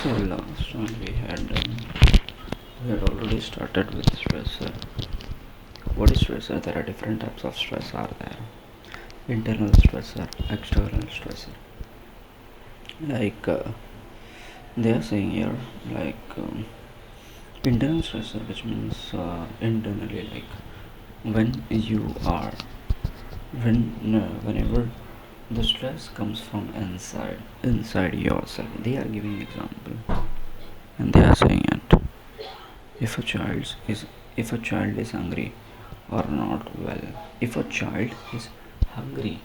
So last one we had already started with stressor. What is stressor? There are different types of stress are there. Internal stressor, external stressor. Like they are saying here, like internal stressor, which means internally, like when you are whenever the stress comes from inside yourself. They are giving example, and they are saying it. If a child is if a child is hungry or not well, if a child is hungry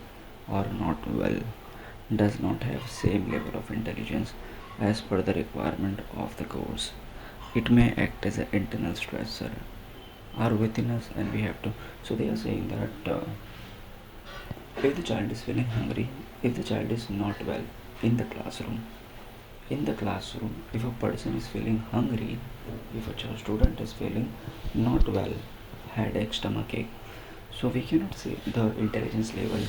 or not well, does not have same level of intelligence as per the requirement of the course, it may act as an internal stressor are within us, and we have to. So they are saying that if the child is feeling hungry, if the child is not well in the classroom, if a person is feeling hungry, if a child student is feeling not well, headache, stomachache, so we cannot say the intelligence level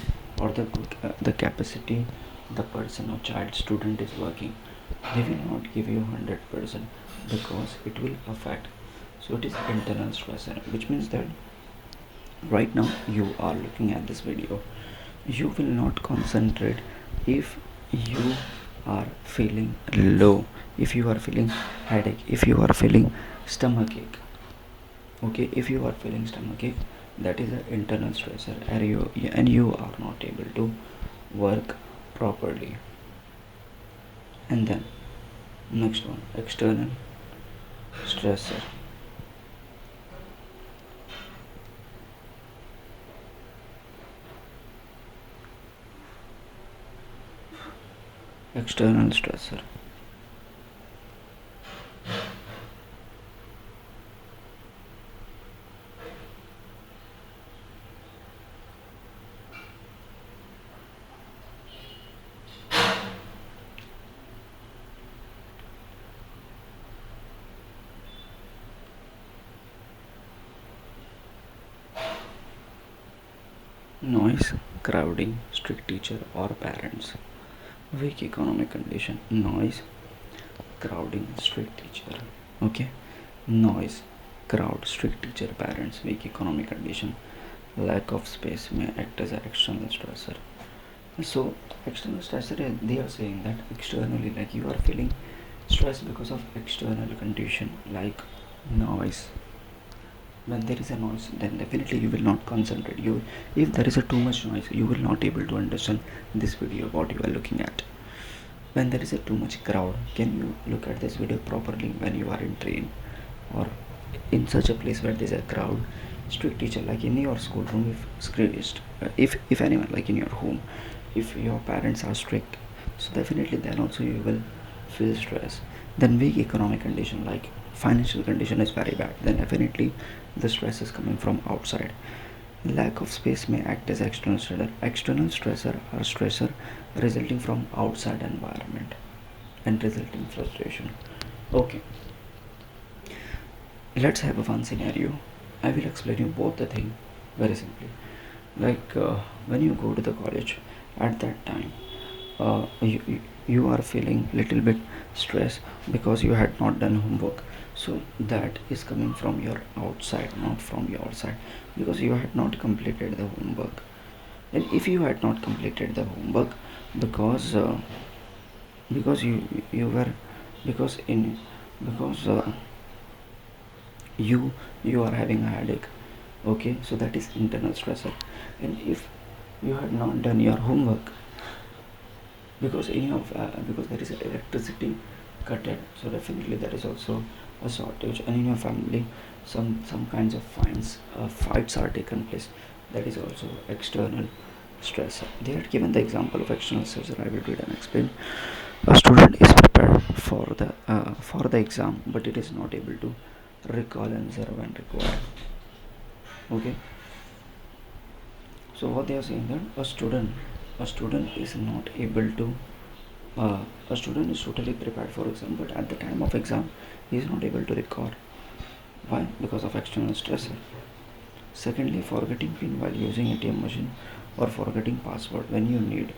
or the capacity the person or child student is working. They will not give you 100% because it will affect. So it is internal stressor, which means that right now you are looking at this video, you will not concentrate if you are feeling low, if you are feeling headache, if you are feeling stomachache. Okay, if you are feeling stomachache, that is an internal stressor, and you are not able to work properly. And then next one, external stressor. External stressor. Noise, crowding, strict teacher or parents. Weak economic condition. Noise, crowding, strict teacher. Okay, noise, crowd, strict teacher, parents, weak economic condition, lack of space may act as an external stressor. So external stressor, they are saying that externally, like you are feeling stress because of external condition like noise. When there is a noise, then definitely you will not concentrate. You, if there is a too much noise, you will not able to understand this video what you are looking at. When there is a too much crowd, can you look at this video properly when you are in train or in such a place where there is a crowd? Strict teacher, like in your schoolroom, if anyone, like in your home, if your parents are strict, so definitely then also you will feel stress. Then weak economic condition, like financial condition is very bad, then definitely the stress is coming from outside. Lack of space may act as external stressor. External stressor or stressor resulting from outside environment and resulting frustration. Okay, let's have a one scenario. I will explain you both the thing very simply. Like when you go to the college, at that time, you are feeling little bit stress because you had not done homework. So that is coming from your outside, not from your side, because you had not completed the homework. And if you had not completed the homework because because you were because in because you are having a headache, okay, so that is internal stressor. And if you had not done your homework because because there is electricity cutted, so definitely there is also a shortage, and in your family some kinds of fights are taken place, that is also external stress. They had given the example of external stressor. I will read and explain. A student is prepared for the exam, but it is not able to recall answer when required. Okay, so what they are saying that a student is not able to a student is totally prepared for exam, but at the time of exam he is not able to recall. Why? Because of external stress. Secondly, forgetting pin while using ATM machine or forgetting password when you need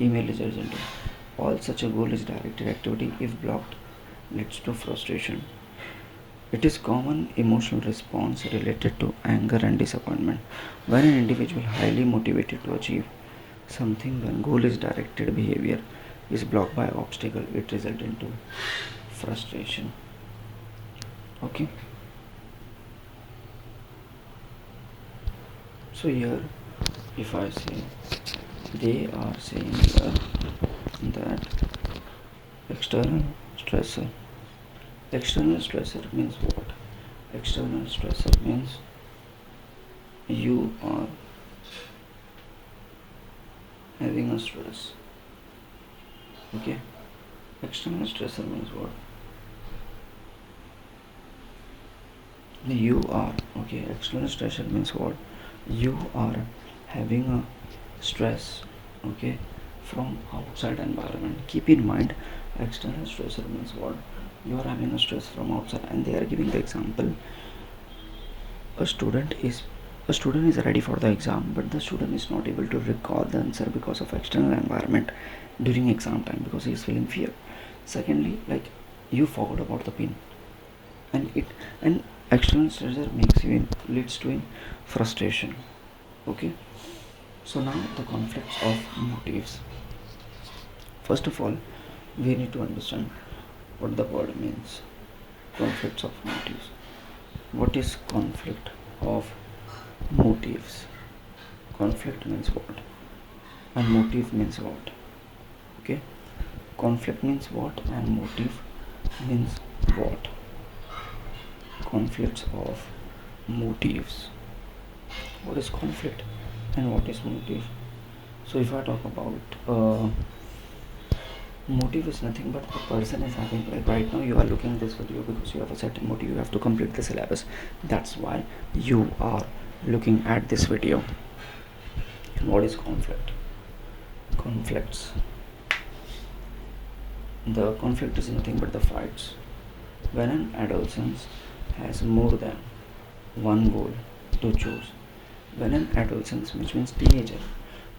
email is urgent. All such a goal is directed activity if blocked leads to frustration. It is common emotional response related to anger and disappointment. When an individual highly motivated to achieve something, when goal is directed behavior is blocked by obstacle, it results into frustration. Okay. So here, if I say, they are saying here that external stressor. External stressor means what? External stressor means you are having a stress. Okay. External stressor means what? You are, okay, external stressor means what? You are having a stress, okay, from outside environment. Keep in mind, external stressor means what? You are having a stress from outside, and they are giving the example. A student is ready for the exam, but the student is not able to recall the answer because of external environment during exam time, because he is feeling fear. Secondly, like, you forgot about the pin, and external stressor makes you leads to in frustration. Okay. So now the conflicts of motives. First of all, we need to understand what the word means. Conflicts of motives. What is conflict of motives? Conflict means what? And motive means what? Okay. Conflict means what and motive means what? Conflicts of motives. What is conflict and what is motive? So if I talk about motive, is nothing but the person is having, like, right now you are looking this video because you have a certain motive, you have to complete the syllabus. That's why you are looking at this video. What is conflict? Conflicts. The conflict is nothing but the fights. When an adolescent has more than one goal to choose. When an adolescent, which means teenager,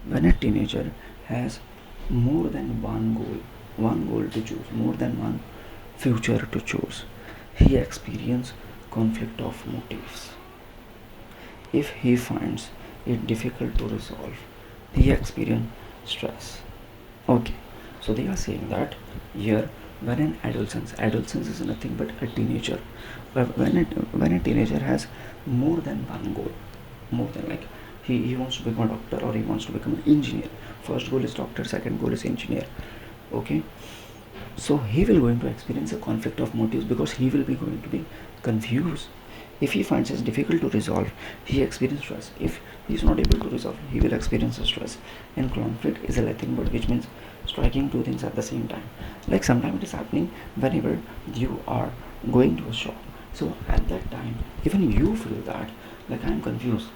when a teenager has more than one goal to choose, more than one future to choose, he experiences conflict of motives. If he finds it difficult to resolve, he experiences stress. Okay, so they are saying that here, when an adolescence is nothing but a teenager. When a teenager has more than one goal, more than, like, he wants to become a doctor or he wants to become an engineer. First goal is doctor, second goal is engineer. Okay, so he will going to experience a conflict of motives because he will be going to be confused. If he finds it difficult to resolve, he experiences stress. If he is not able to resolve, he will experience a stress. And conflict is a Latin word which means striking two things at the same time. Like, sometimes it is happening whenever you are going to a shop. So at that time, even you feel that, like, I am confused,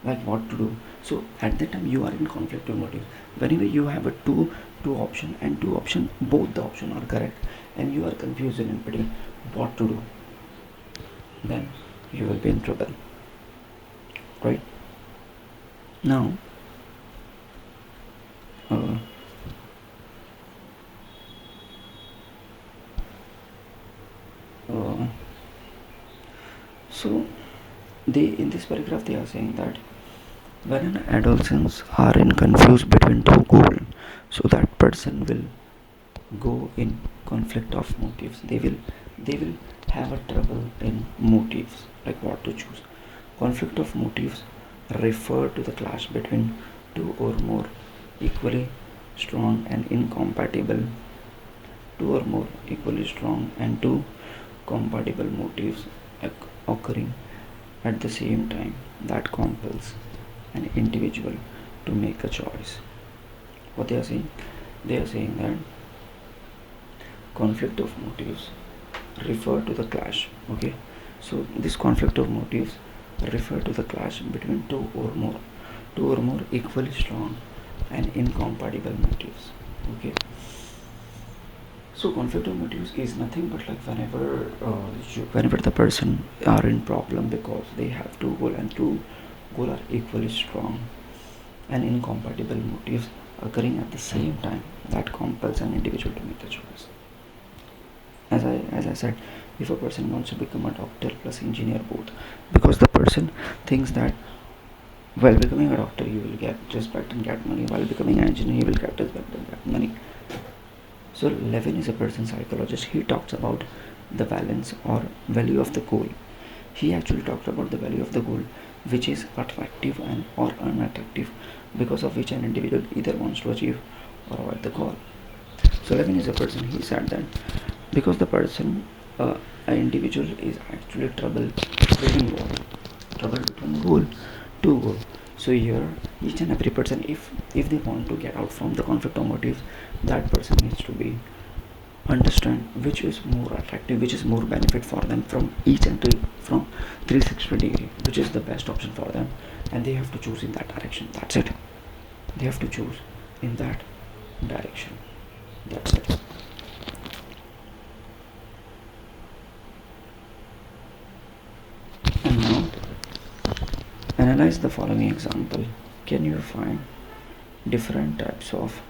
like, what to do. So at that time you are in conflict of motive. Whenever you have a two option, and two option, both the option are correct, and you are confused in between what to do, then you will be in trouble, right? Now so they, in this paragraph, they are saying that when an adolescents are in confused between two goals, so that person will go in conflict of motives. They will have a trouble in motives, like what to choose. Conflict of motives refer to the clash between two or more equally strong and incompatible two or more equally strong and two compatible motives occurring at the same time that compels an individual to make a choice. What they are saying? They are saying that conflict of motives refer to the clash. Okay, so this conflict of motives refer to the clash between two or more equally strong and incompatible motives. Okay, so conflict of motives is nothing but, like, whenever the person are in problem because they have two goal and two goal are equally strong and incompatible motives occurring at the same time that compels an individual to make a choice. as I said, if a person wants to become a doctor plus engineer both, because the person thinks that while becoming a doctor you will get respect and get money, while becoming an engineer you will get respect and get money. So Levin is a person psychologist. He talks about the balance or value of the goal. He actually talked about the value of the goal, which is attractive and or unattractive, because of which an individual either wants to achieve or avoid the goal. So Levin is a person. He said that because the person, an individual is actually trouble between goal to goal. So here, each and every person, if they want to get out from the conflict or motives, that person needs to be understand which is more attractive, which is more benefit for them from each and from 360 degree, which is the best option for them, and they have to choose in that direction. That's it. They have to choose in that direction. That's it. And now analyze the following example. Can you find different types of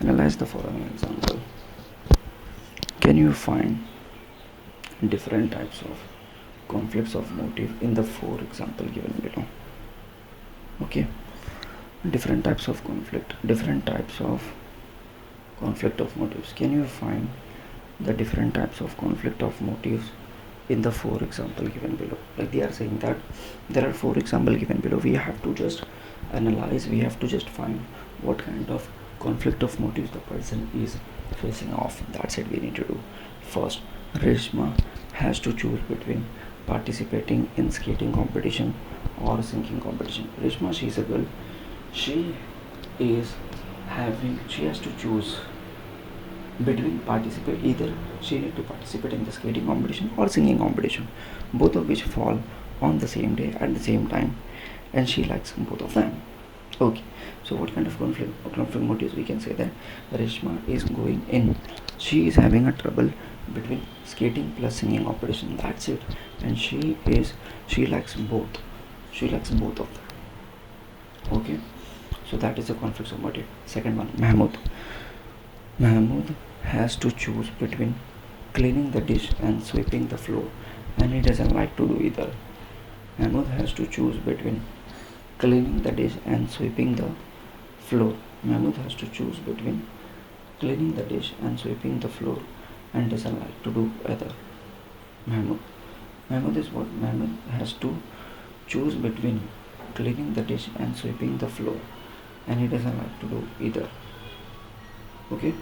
analyze the following example. Can you find different types of conflicts of motive in the four example given below? Okay, different types of conflict of motives. Can you find the different types of conflict of motives in the four example given below? Like they are saying that there are four example given below, we have to just analyze, we have to just find what kind of conflict of motives the person is facing off. That's it we need to do. First, Reshma has to choose between participating in skating competition or singing competition. Reshma, she's a girl. She has to choose between participate, either she need to participate in the skating competition or singing competition, both of which fall on the same day at the same time, and she likes both of them. Okay, so what kind of conflict motives we can say that Reshma is going in, she is having a trouble between skating plus singing competition. That's it, and she likes both of them. Okay, so that is the conflict of motive. Second one, Mahmoud has to choose between cleaning the dish and sweeping the floor, and he doesn't like to do either. Mahmoud has to choose between cleaning the dish and sweeping the floor. Mahmoud has to choose between cleaning the dish and sweeping the floor, and doesn't like to do either. Mahmoud. Mahmoud is what? Mahmoud has to choose between cleaning the dish and sweeping the floor, and he doesn't like to do either. Okay,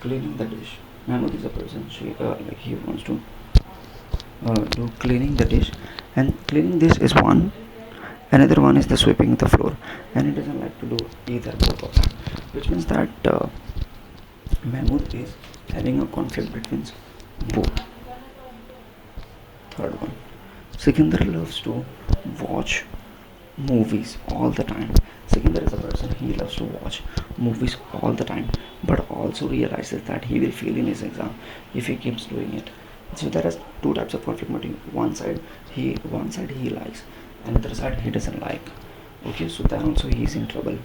cleaning the dish. Mahmoud is a person. He wants to do cleaning the dish, and cleaning this is one. Another one is the sweeping the floor, and he doesn't like to do either both of them, which means that Mahmoud is having a conflict between both. Third one, Sikandar loves to watch movies all the time. Sikandar is a person, he loves to watch movies all the time, but also realizes that he will fail in his exam if he keeps doing it. So there are two types of conflict motive. One side he likes, and other side he doesn't like. Okay, so then also he is in trouble.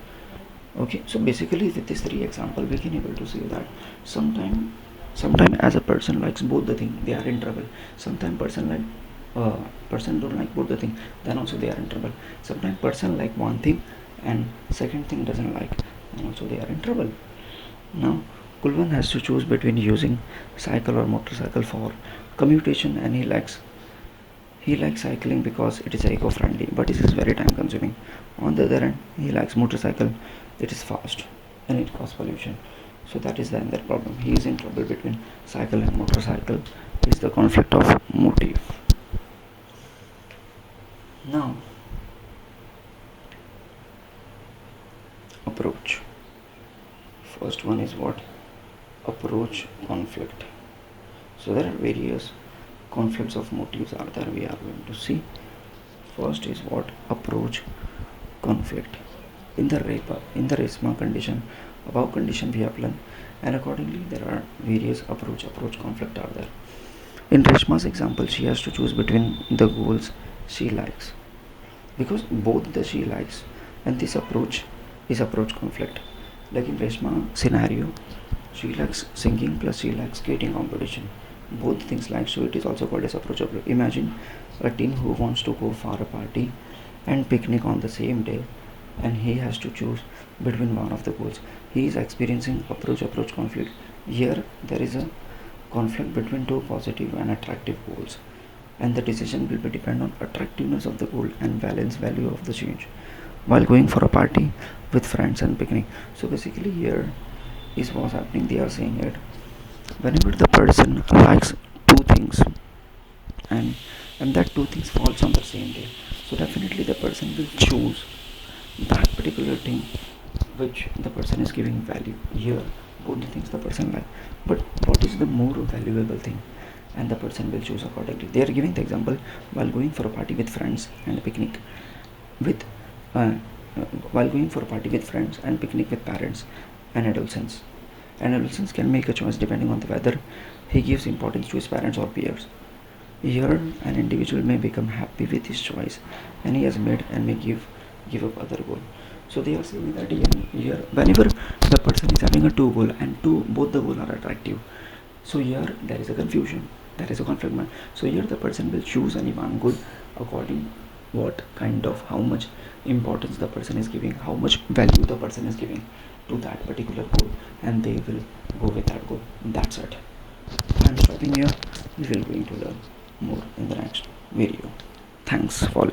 Okay, so basically with this three example we can able to see that sometime as a person likes both the thing, they are in trouble. Sometime person don't like both the thing, then also they are in trouble. Sometimes person like one thing and second thing doesn't like, and also they are in trouble. Now Kulwan has to choose between using cycle or motorcycle for commutation, and he likes cycling because it is eco-friendly, but it is very time consuming. On the other hand, he likes motorcycle, it is fast and it causes pollution. So that is the another problem. He is in trouble between cycle and motorcycle. Is the conflict of motive. Now approach. First one is what? Approach conflict. So there are various conflicts of motives are there, we are going to see. First is what? Approach conflict. In the Reshma condition, above condition we have learned, and accordingly there are various approach conflict are there. In Reshma's example, she has to choose between the goals she likes, because both the she likes and this approach is approach conflict. Like in Reshma scenario, she likes singing plus she likes skating competition. Both things like, so it is also called as approach. Imagine a teen who wants to go for a party and picnic on the same day, and he has to choose between one of the goals. He is experiencing approach conflict. Here there is a conflict between two positive and attractive goals, and the decision will be depend on attractiveness of the goal and balance value of the change while going for a party with friends and picnic. So basically here is what's happening. They are saying it, whenever the person likes two things, and that two things falls on the same day, so definitely the person will choose that particular thing which the person is giving value. Here both the things the person like, but what is the more valuable thing, and the person will choose accordingly. They are giving the example, while going for a party with friends and picnic with uh, while going for a party with friends and picnic with parents and adolescents. And adolescents can make a choice depending on the whether he gives importance to his parents or peers. Here, an individual may become happy with his choice, and he has made and may give up other goal. So they are saying that here, whenever the person is having a two goal and both the goal are attractive, so here there is a confusion, there is a conflict. So here the person will choose any one goal according what kind of, how much importance the person is giving, how much value the person is giving to that particular goal, and they will go with that goal. That's it. I'm stopping here. We will going to learn more in the next video. Thanks for listening.